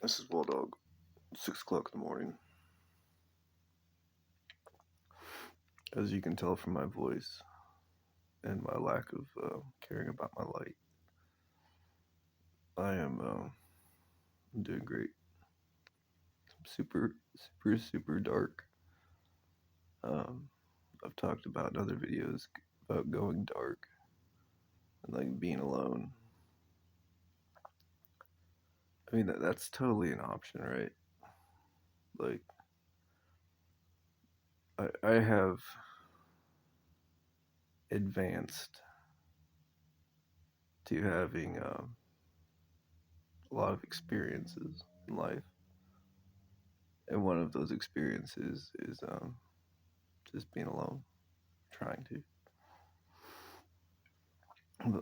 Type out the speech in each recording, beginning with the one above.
This is Wall Dog. 6 o'clock in the morning. As you can tell from my voice and my lack of caring about my light, I am doing great. Super, super, super dark. Um, I've talked about in other videos about going dark and like being alone. I mean that's totally an option, right? Like I have advanced to having a lot of experiences in life, and one of those experiences is just being alone, trying to.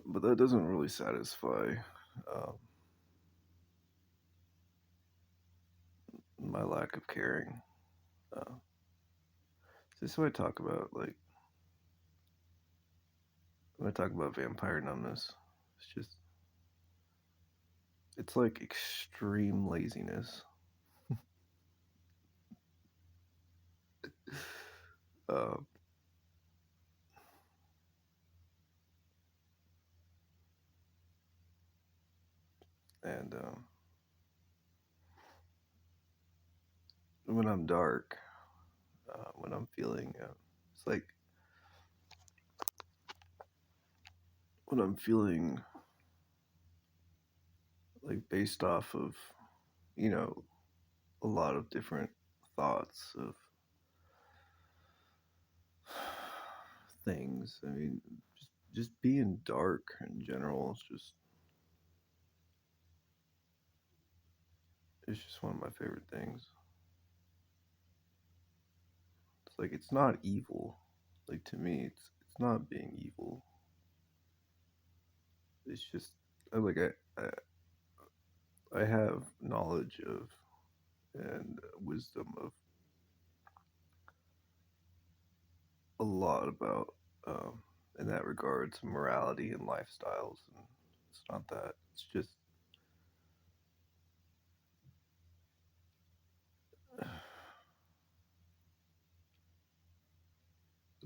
But that doesn't really satisfy um, my lack of caring. Uh, this is what I talk about. Like when I talk about vampire numbness, it's it's like extreme laziness. Uh, and when I'm dark, when I'm feeling, it's like when I'm feeling like based off of, you know, a lot of different thoughts of things. I mean, just being dark in general is just it's just one of my favorite things. It's like it's not evil. Like to me, it's not being evil. It's just like I have knowledge of and wisdom of a lot about in that regards morality and lifestyles, and it's not that. It's just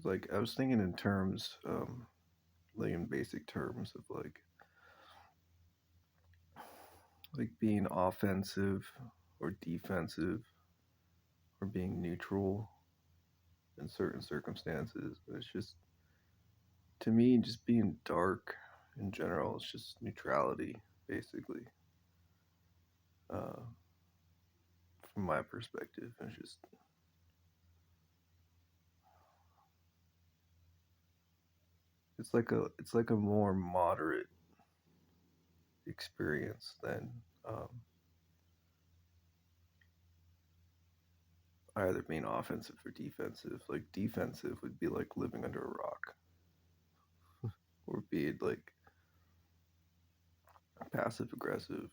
like I was thinking in terms, like in basic terms of like being offensive or defensive or being neutral in certain circumstances. It's just to me, just being dark in general, it's just neutrality, basically. Uh, from my perspective, it's like a more moderate experience than um, either being offensive or defensive. Like defensive would be like living under a rock, or being like passive aggressive.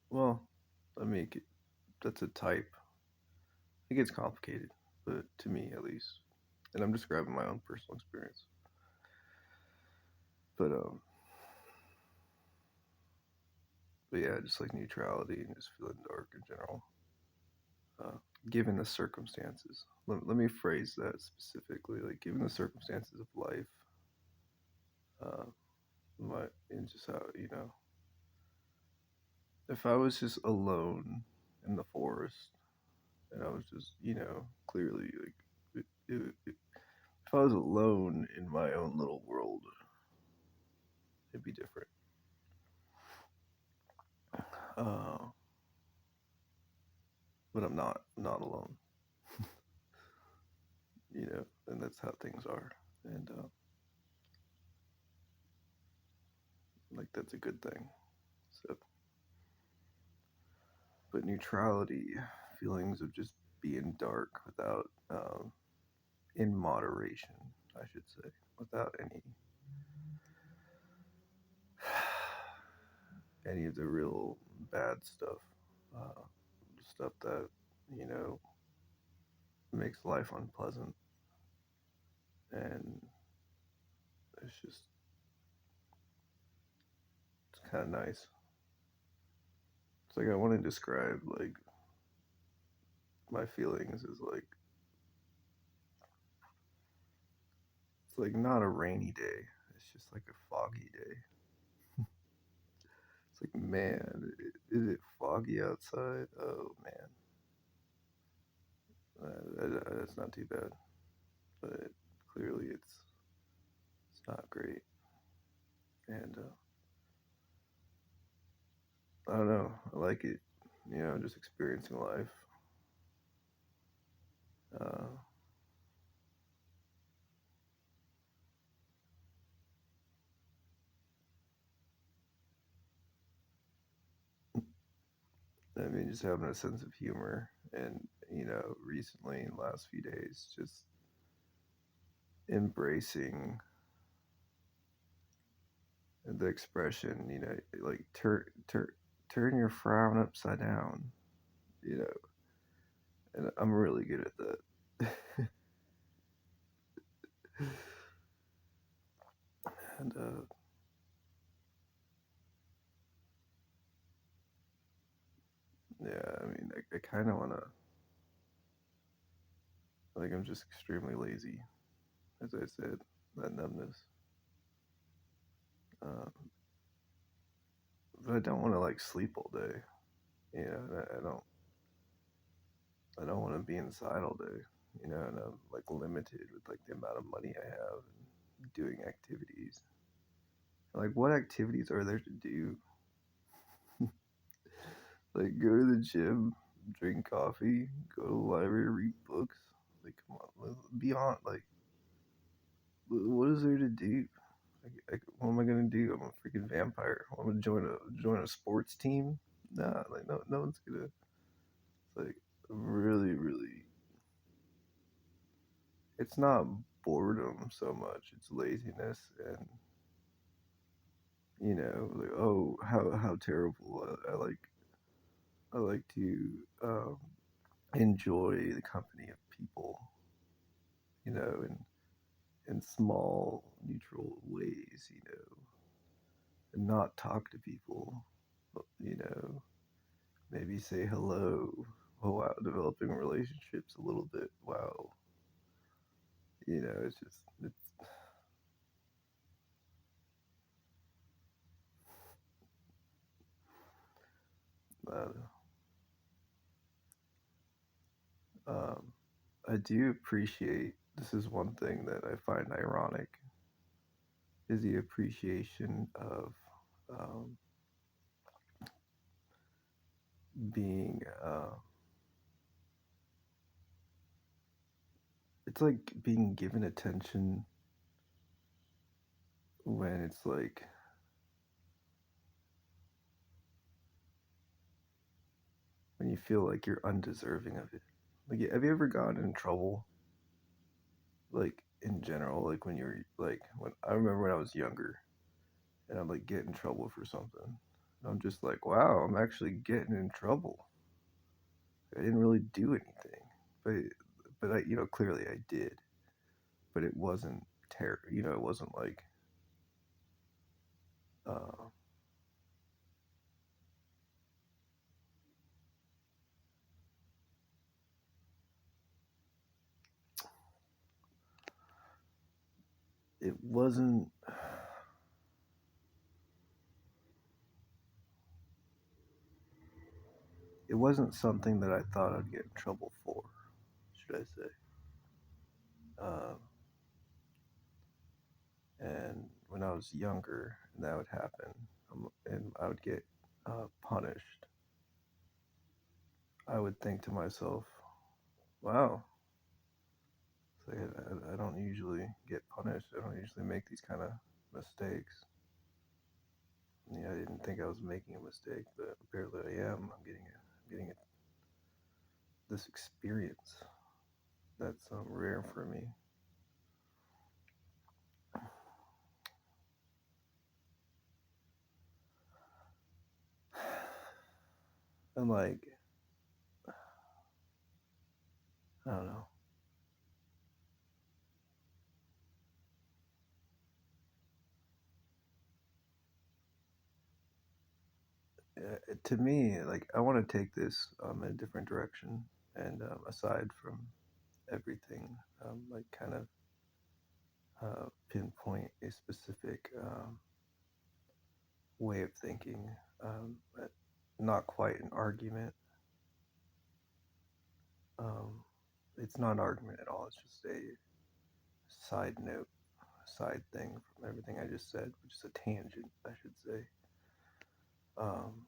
Well, I mean, that's a type. It gets complicated, but to me at least, and I'm describing my own personal experience. But but yeah, just like neutrality and just feeling dark in general, uh, given the circumstances. Let me phrase that specifically. Like given the circumstances of life, uh, my and just how if I was just alone in the forest and I was just clearly like if I was alone in my own little world, it'd be different. Uh, but I'm not alone, and that's how things are, and like that's a good thing. So, but neutrality, feelings of just being dark without, in moderation, I should say, without any of the real bad stuff, uh, stuff that you know makes life unpleasant, and it's it's kind of nice. It's like I want to describe like my feelings as like it's like not a rainy day. It's just like a foggy day. It's like, man, is it foggy outside? Oh man, that's not too bad. But clearly, it's not great. And I don't know. I like it. Just experiencing life. Uh, I mean, just having a sense of humor, and recently in the last few days, just embracing the expression. Like turn your frown upside down. You know, and I'm really good at that. And yeah, I mean, I kind of want to. Like, I'm just extremely lazy, as I said. That numbness. Um, but I don't want to like sleep all day. I don't. I don't want to be inside all day. And I'm like limited with like the amount of money I have and doing activities. Like, what activities are there to do? Like, go to the gym, drink coffee, go to the library, read books. Like, come on, be on. Like, what is there to do? What am I gonna do? I'm a freaking vampire. I'm gonna join a sports team. Nah, like no one's gonna. It's like really, really. It's not boredom so much. It's laziness and like, oh, how terrible. I like to enjoy the company of people. In small neutral ways. And not talk to people. You know, maybe say hello. Oh wow, developing relationships a little bit. Wow, it's just uh, um, I do appreciate. This is one thing that I find ironic is the appreciation of um, being. It's like being given attention when it's like when you feel like you're undeserving of it. Like, have you ever gotten in trouble? Like in general, like when you're like when I remember when I was younger and I'm like get in trouble for something. And I'm just like, wow, I'm actually getting in trouble. I didn't really do anything, but I clearly I did, but it wasn't terror. It wasn't like uh, it wasn't it wasn't something that I thought I'd get in trouble for. Should I say? Um, and when I was younger, and that would happen, and I would get punished. I would think to myself, wow, so I don't usually get punished. I don't usually make these kind of mistakes. Yeah, I didn't think I was making a mistake, but apparently I am. This experience that's rare for me. And like, I don't know. to me, like I want to take this in a different direction, and aside from everything, like kind of pinpoint a specific way of thinking, but not quite an argument. Um, it's not an argument at all. It's just a side note, side thing from everything I just said, which is a tangent, I should say. Um,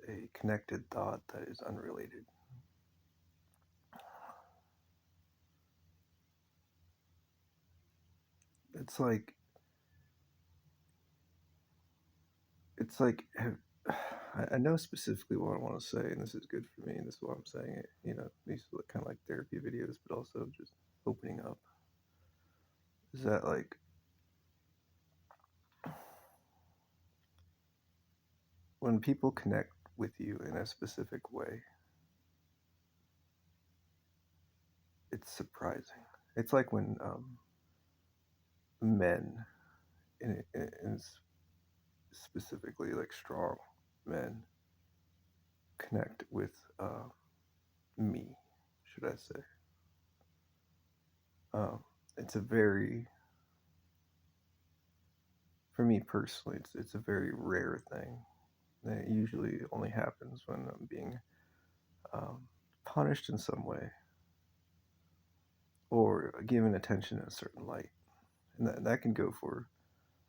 a connected thought that is unrelated. It's like it's like I know specifically what I want to say, and this is good for me, and this is why I'm saying it. These are kind of like therapy videos, but also just opening up. Is that like when people connect with you in a specific way, it's surprising. It's like when men, in specifically like strong men, connect with me, should I say? Um, it's a very, for me personally, it's a very rare thing. And it usually only happens when I'm being um, punished in some way or given attention in a certain light, and that can go for.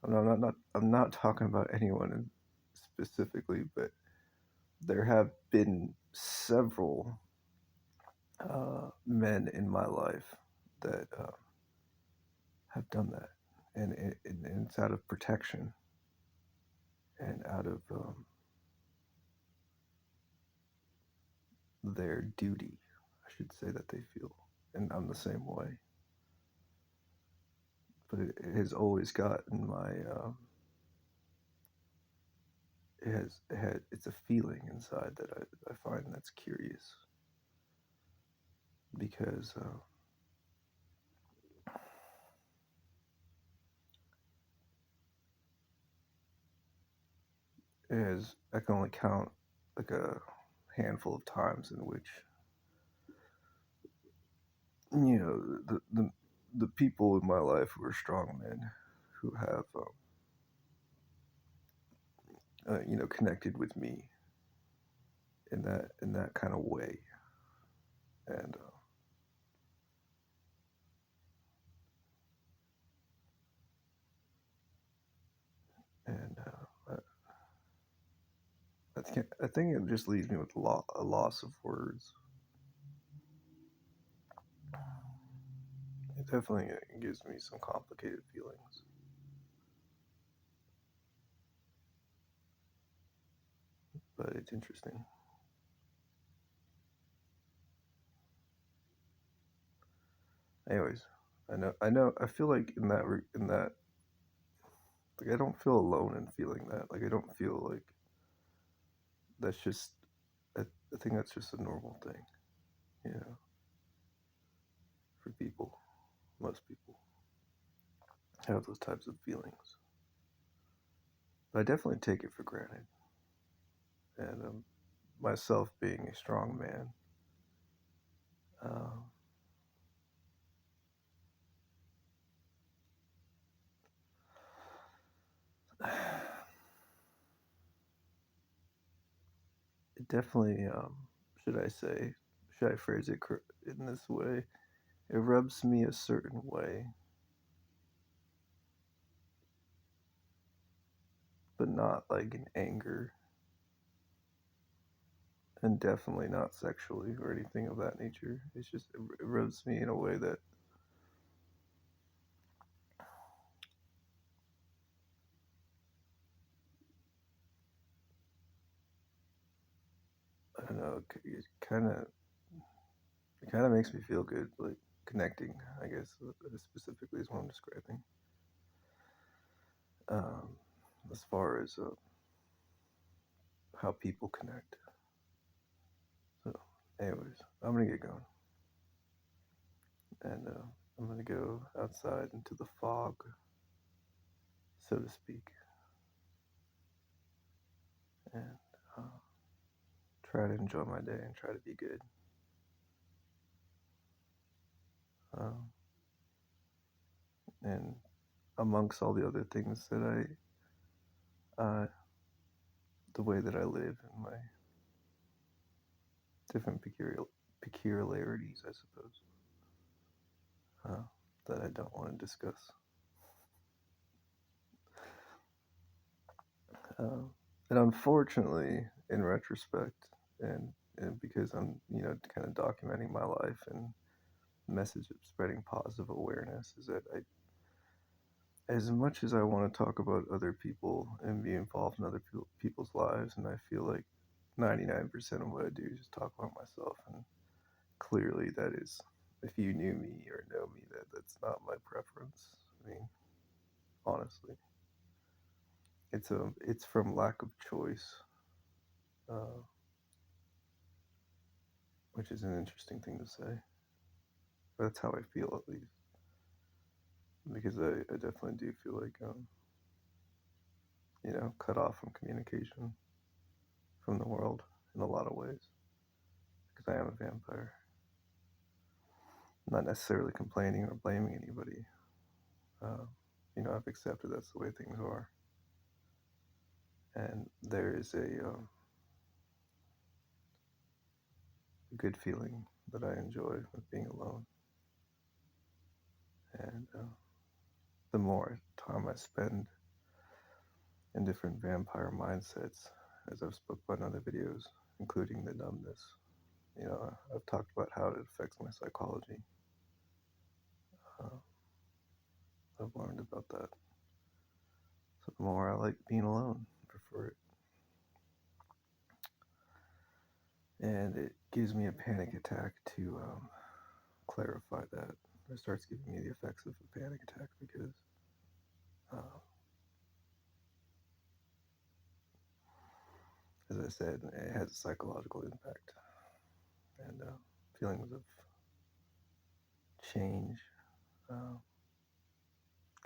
I'm not talking about anyone specifically, but there have been several men in my life that have done that, and it's out of protection and out of their duty, I should say, that they feel, and I'm the same way. But it has always gotten my it's a feeling inside that I find that's curious because it has I can only count like a handful of times in which the people in my life who are strong men who have connected with me in that kind of way, and I think it just leaves me with a loss of words. It definitely gives me some complicated feelings, but it's interesting. Anyways, I feel like in that like I don't feel alone in feeling that. Like I don't feel like that's just I think that's just a normal thing, you know, for people. Most people have those types of feelings, but I definitely take it for granted. And myself being a strong man, um, it definitely should I say should I phrase it in this way? It rubs me a certain way, but not like in anger, and definitely not sexually or anything of that nature. It's just it rubs me in a way that I don't know. It kind of makes me feel good, like connecting. I guess specifically is what I'm describing. Um, as far as how people connect. So, anyways, I'm gonna get going, and I'm gonna go outside into the fog, so to speak, and try to enjoy my day and try to be good. And amongst all the other things that the way that I live and my different peculiarities, I suppose, that I don't want to discuss. And unfortunately, in retrospect, and because I'm, kind of documenting my life and message of spreading positive awareness, is that as much as I want to talk about other people and be involved in other people's lives, and I feel like 99% of what I do is just talk about myself, and clearly that is, if you knew me or know me, that's not my preference. I mean, honestly, it's from lack of choice, uh, which is an interesting thing to say. But that's how I feel, at least, because I definitely do feel like cut off from communication from the world in a lot of ways, because I am a vampire. I'm not necessarily complaining or blaming anybody. Uh, I've accepted that's the way things are, and there is a good feeling that I enjoy with being alone. And the more time I spend in different vampire mindsets, as I've spoke about in other videos, including the numbness, I've talked about how it affects my psychology. Uh, I've learned about that. So the more I like being alone, I prefer it. And it gives me a panic attack to clarify that. It starts giving me the effects of a panic attack because uh, as I said, it has a psychological impact, and feelings of change uh,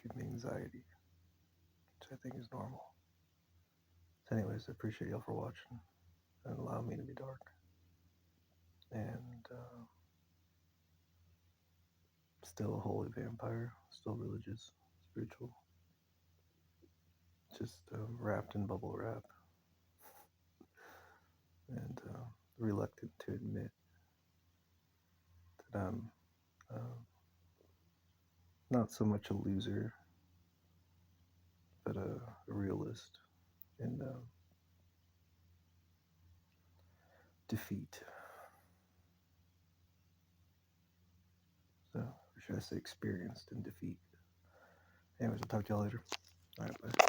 give me anxiety, which I think is normal. So anyways, I appreciate y'all for watching and allowing me to be dark. And still a holy vampire, still religious, spiritual, just wrapped in bubble wrap, and reluctant to admit that I'm not so much a loser, but a realist in defeat. So, or should I say experienced in defeat? Anyways, I'll talk to y'all later. All right, bye.